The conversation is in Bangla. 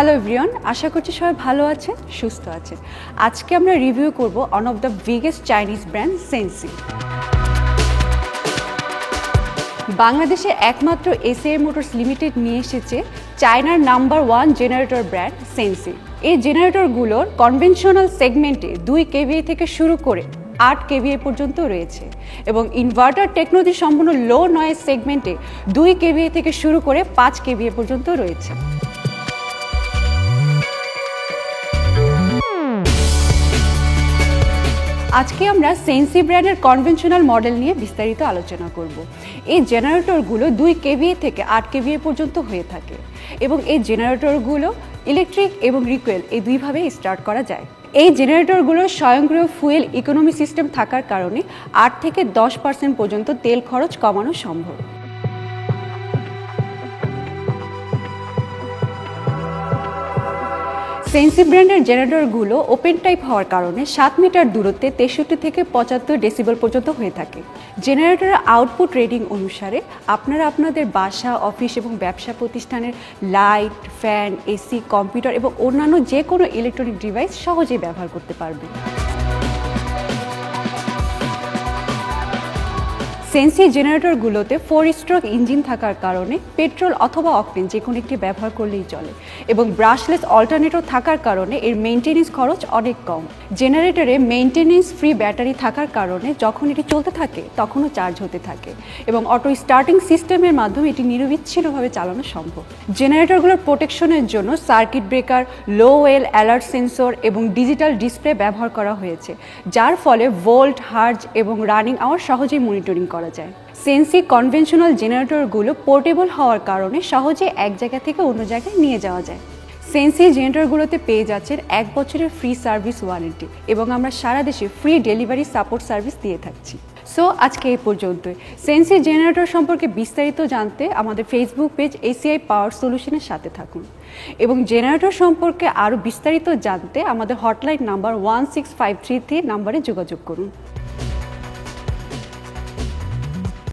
হ্যালো এভরিওয়ান, আশা করছি সবাই ভালো আছেন, সুস্থ আছেন। আজকে আমরা রিভিউ করব one of the biggest Chinese brand সেনসি। বাংলাদেশে একমাত্র এসএআই মোটরস লিমিটেড নিয়ে এসেছে চায়নার নাম্বার 1 জেনারেটর ব্র্যান্ড সেনসি। এই জেনারেটরগুলোর কনভেনশনাল সেগমেন্টে 2 কেভিএ থেকে শুরু করে 8 কেভিএ পর্যন্ত রয়েছে এবং ইনভার্টার টেকনোলজি সম্পন্ন লো নয়েজ সেগমেন্টে 2 কেভিএ থেকে শুরু করে 5 কেভিএ পর্যন্ত রয়েছে। আজকে আমরা সেনসি ব্র্যান্ডের কনভেনশনাল মডেল নিয়ে বিস্তারিত আলোচনা করব। এই জেনারেটরগুলো 2 কেভিএ থেকে 8 কেভিএ পর্যন্ত হয়ে থাকে এবং এই জেনারেটরগুলো ইলেকট্রিক এবং রিকোয়েল এই দুইভাবেই স্টার্ট করা যায়। এই জেনারেটরগুলোর স্বয়ংক্রিয় ফুয়েল ইকোনমি সিস্টেম থাকার কারণে 8 থেকে 10% পর্যন্ত তেল খরচ কমানো সম্ভব। সেনসি ব্র্যান্ডের জেনারেটরগুলো ওপেন টাইপ হওয়ার কারণে 7 মিটার দূরত্বে 63 থেকে 75 ডেসিবেল পর্যন্ত হয়ে থাকে। জেনারেটরের আউটপুট রেটিং অনুসারে আপনারা আপনাদের বাসা, অফিস এবং ব্যবসা প্রতিষ্ঠানের লাইট, ফ্যান, এসি, কম্পিউটার এবং অন্যান্য যে কোনো ইলেকট্রনিক ডিভাইস সহজেই ব্যবহার করতে পারবেন। সেনসি জেনারেটরগুলোতে 4 স্ট্রোক ইঞ্জিন থাকার কারণে পেট্রোল অথবা অকটেন যে কোনো একটি ব্যবহার করলেই চলে এবং ব্রাশলেস অল্টারনেটর থাকার কারণে এর মেইনটেনেন্স খরচ অনেক কম। জেনারেটরে মেইনটেনেন্স ফ্রি ব্যাটারি থাকার কারণে যখন এটি চলতে থাকে তখনও চার্জ হতে থাকে এবং অটো স্টার্টিং সিস্টেমের মাধ্যমে এটি নিরবিচ্ছিন্নভাবে চালানো সম্ভব। জেনারেটরগুলোর প্রোটেকশনের জন্য সার্কিট ব্রেকার, লো ওয়েল অ্যালার্ট সেন্সর এবং ডিজিটাল ডিসপ্লে ব্যবহার করা হয়েছে, যার ফলে ভোল্ট, হার্জ এবং রানিং আওয়ার সহজেই মনিটরিং করা যায়। সেনসি কনভেনশনাল জেনারেটরগুলো পোর্টেবল হওয়ার কারণে সহজে এক জায়গা থেকে অন্য জায়গায় নিয়ে যাওয়া যায়। সেনসি জেনারেটরগুলোতে পেয়ে যাচ্ছেন 1 বছরের ফ্রি সার্ভিস ওয়ারেন্টি এবং আমরা সারা দেশে ফ্রি ডেলিভারি সাপোর্ট সার্ভিস দিয়ে থাকছি। সো আজকে এই পর্যন্তই। সেনসি জেনারেটর সম্পর্কে বিস্তারিত জানতে আমাদের ফেসবুক পেজ এসিআই পাওয়ার সলিউশনের সাথে থাকুন এবং জেনারেটর সম্পর্কে আরও বিস্তারিত জানতে আমাদের হটলাইন নাম্বার 16533 নাম্বারে যোগাযোগ করুন।